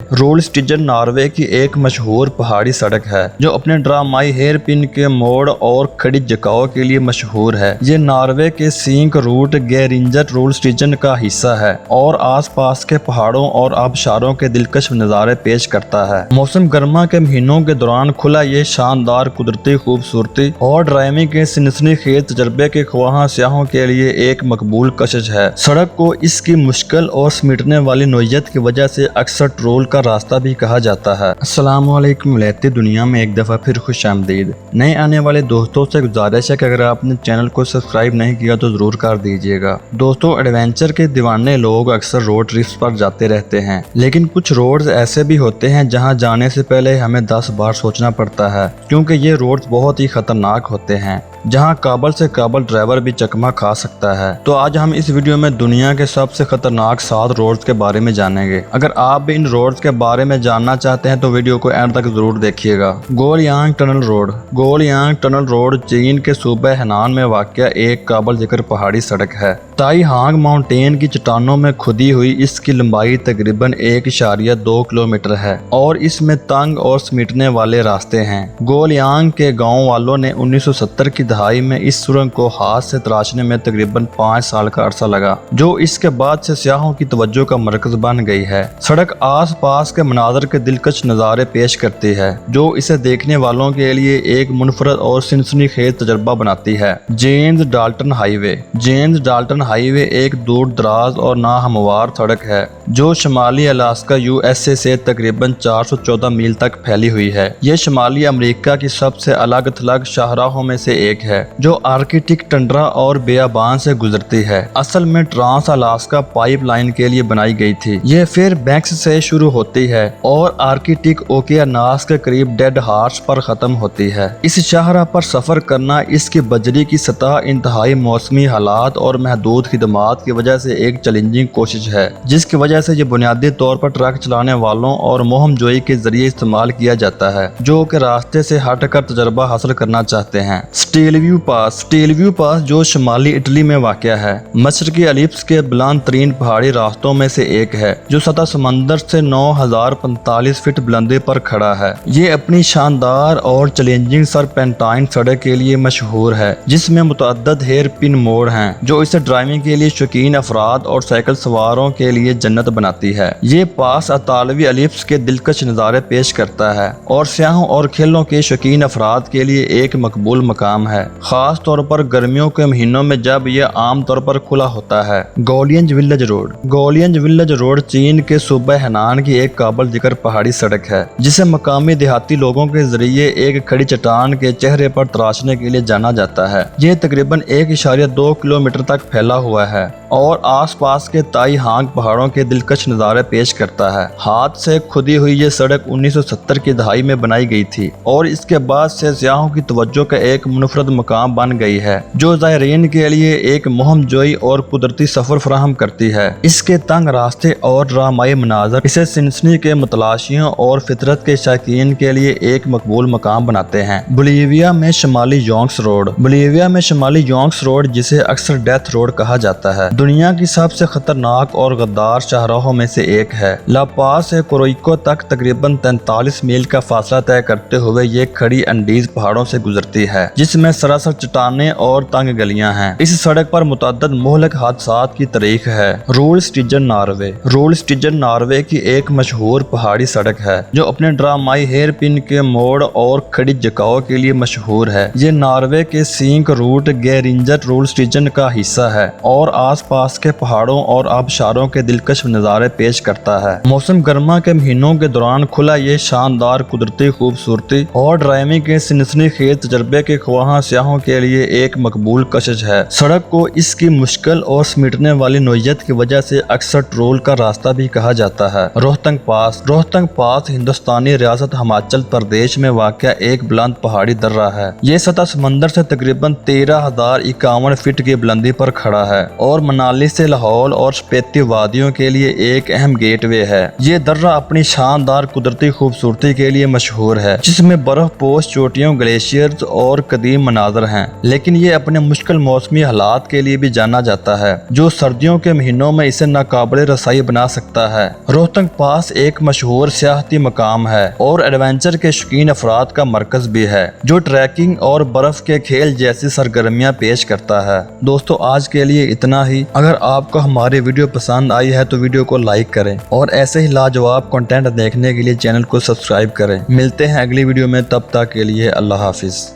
Role स्टिजन Norway की एक मशहूर पहाड़ी सड़क है जो अपने ड्रामाई हेयर पिन के मोड़ और खड़ी जगहों के लिए मशहूर है। ये नॉर्वे के सींक रूट गेरिंजर रोल स्टिजन का हिस्सा है और आसपास के पहाड़ों और आबशारों के दिलकश नज़ारे पेश करता है। मौसम गर्मा के महीनों के दौरान खुला ये शानदार कुदरती खूबसूरती और ड्राइविंग के सनसनीखेज तजर्बे के ख्वाह सियाहों के लिए एक मकबूल कशिश है। सड़क को इसकी मुश्किल और समेटने वाली नोयत की वजह से अक्सर ट्रोल का रास्ता भी कहा जाता है। अस्सलामुअलैकुम, लहती दुनिया में एक दफ़ा फिर खुश आमदीद। नए आने वाले दोस्तों से गुजारिश है कि अगर आपने चैनल को सब्सक्राइब नहीं किया तो ज़रूर कर दीजिएगा। दोस्तों, एडवेंचर के दीवाने लोग अक्सर रोड ट्रिप्स पर जाते रहते हैं, लेकिन कुछ रोड्स ऐसे भी होते हैं जहां जाने से पहले हमें 10 बार सोचना पड़ता है, क्योंकि ये रोड्स बहुत ही खतरनाक होते हैं जहां काबल से काबल ड्राइवर भी चकमा खा सकता है। तो आज हम इस वीडियो में दुनिया के सबसे खतरनाक 7 रोड्स के बारे में जानेंगे। अगर आप भी इन रोड्स के बारे में जानना चाहते हैं तो वीडियो को एंड तक जरूर देखिएगा। गोलियांग टनल रोड। गोलियांग टनल रोड चीन के सूबे हेनान में वाक़या एक काबिल जिक्र पहाड़ी सड़क है। ताईहांग माउंटेन की चट्टानों में खुदी हुई इसकी लंबाई तकरीबन 1.2 किलोमीटर है और इसमें तंग और समेटने वाले रास्ते हैं। गोलियांग के गांव वालों ने 1970 की दहाई में इस सुरंग को हाथ से तराशने में तकरीबन 5 साल का अरसा लगा, जो इसके बाद से सियाहों की तवज्जो का मरकज बन गई है। सड़क आस पास के मनाजर के दिलकश नज़ारे पेश करती है, जो इसे देखने वालों के लिए एक मुनफरद और सनसनीखेज तजर्बा बनाती है। James Dalton highway. James Dalton highway एक दूर दराज और नाहमवार सड़क है जो शुमाली अलास्का यूएसए से तकरीबन 414 मील तक फैली हुई है। यह शुमाली अमेरिका की सबसे अलग थलग शाहराहों में से एक है जो आर्कटिक टंड्रा और बेयाबान से गुजरती है। असल में ट्रांस अलास्का पाइपलाइन के लिए बनाई गई थी। यह फिर बैंक्स से शुरू होती है और आर्कटिक ओकियानास के करीब डेड हॉर्स पर खत्म होती है। इस शाहरा पर सफर करना इसकी बजरी की सतह, इंतहाई मौसमी हालात और महदूद खिदमात की वजह से एक चैलेंजिंग कोशिश है, जिसकी वजह से ये बुनियादी तौर पर ट्रक चलाने वालों और मोहम जोई के जरिए इस्तेमाल किया जाता है जो कि रास्ते से हटकर तजर्बा हासिल करना चाहते हैं। स्टीलव्यू पास। स्टीलव्यू पास जो शुमाली इटली में वाक़या है, मशरकी एलिप्स के बुलंद तरीन पहाड़ी रास्तों में से एक है जो सतह समंदर से 9045 फीट बुलंदी पर खड़ा है। ये अपनी शानदार और चैलेंजिंग सरपेंटाइन सड़क के लिए मशहूर है, जिसमें मुतअद्दिद हेयर पिन मोड़ हैं जो इसे ड्राइविंग के लिए शौकीन अफराद और साइकिल सवारों के लिए जन्नत बनाती है। ये पास अतालवी एलिप्स के दिलकश नज़ारे पेश करता है और सियाहों और खेलों के शौकीन अफराद के लिए एक मकबूल मकाम है, खास तौर पर गर्मियों के महीनों में जब यह आम तौर पर खुला होता है। गोलियंज विलेज रोड। गोलियंज विलेज रोड चीन के सूबे हेनान की एक काबिल जिक्र पहाड़ी सड़क है जिसे मकामी देहाती लोगों के जरिए एक खड़ी चट्टान के चेहरे पर तराशने के लिए जाना जाता है। यह तकरीबन 1.2 किलोमीटर तक फैला हुआ है और आसपास के ताईहांग पहाड़ों के दिलकश नज़ारे पेश करता है। हाथ से खुदी हुई ये सड़क 1970 की दहाई में बनाई गई थी और इसके बाद से सियाहों की तवज्जो का एक मुनफरद मकाम बन गई है जो ज़ायरीन के लिए एक मुहम जोई और कुदरती सफर फराहम करती है। इसके तंग रास्ते और ड्रामाई मनाजर इसे सनसनी के मुतलाशियों और फितरत के शौकीन के लिए एक मकबूल मकाम बनाते हैं। बोलीविया में शुमाली योंग्स रोड। बोलीविया में शुमाली योंग्स रोड, जिसे अक्सर डेथ रोड कहा जाता है, दुनिया की सबसे खतरनाक और गद्दार शाहराहों में से एक है। ला पाज से कोरोइको तक तकरीबन 43 मील का फासला तय करते हुए ये खड़ी अंडीज पहाड़ों से गुजरती है, जिसमें सरासर चट्टानें और तंग गलियां हैं। इस सड़क पर मुतअद्दिद मुहलक हादसात की तारीख है। रोल स्टिजन नॉर्वे। रोल स्टिजन नॉर्वे की एक मशहूर पहाड़ी सड़क है जो अपने ड्रामाई हेयर पिन के मोड़ और खड़ी जगहों के लिए मशहूर है। ये नॉर्वे के सींक रूट गेरिंजर रोल स्टिजन का हिस्सा है और आसपास के पहाड़ों और आबशारों के दिलकश नज़ारे पेश करता है। मौसम गर्मा के महीनों के दौरान खुला ये शानदार कुदरती खूबसूरती और ड्राइविंग के सनसनीखेज तजर्बे के ख्वाह सियाहों के लिए एक मकबूल कशिश है। सड़क को इसकी मुश्किल और समेटने वाली नोयत की वजह से अक्सर ट्रोल का रास्ता भी कहा जाता है। रोहतंग पास। रोहतंग पास हिंदुस्तानी रियासत हिमाचल प्रदेश में वाक़या एक बुलंद पहाड़ी दर्रा है। ये सतह समंदर से तकरीबन 13,051 फीट की बुलंदी पर खड़ा है और منالی سے لاہور اور سپیتی وادیوں کے لیے ایک اہم گیٹ وے ہے۔ یہ درہ اپنی شاندار قدرتی خوبصورتی کے لیے مشہور ہے، جس میں برف پوش چوٹیوں، گلیشیئرز اور قدیم مناظر ہیں، لیکن یہ اپنے مشکل موسمی حالات کے لیے بھی جانا جاتا ہے، جو سردیوں کے مہینوں میں اسے ناقابل رسائی بنا سکتا ہے۔ روہتنگ پاس ایک مشہور سیاحتی مقام ہے اور ایڈونچر کے شوقین افراد کا مرکز بھی ہے، جو ٹریکنگ اور برف کے کھیل جیسی سرگرمیاں پیش کرتا ہے۔ دوستو آج کے لیے اتنا ہی۔ اگر آپ کو ہماری ویڈیو پسند آئی ہے تو ویڈیو کو لائک کریں اور ایسے ہی لاجواب کنٹینٹ دیکھنے کے لیے چینل کو سبسکرائب کریں۔ ملتے ہیں اگلی ویڈیو میں، تب تک کے لیے اللہ حافظ۔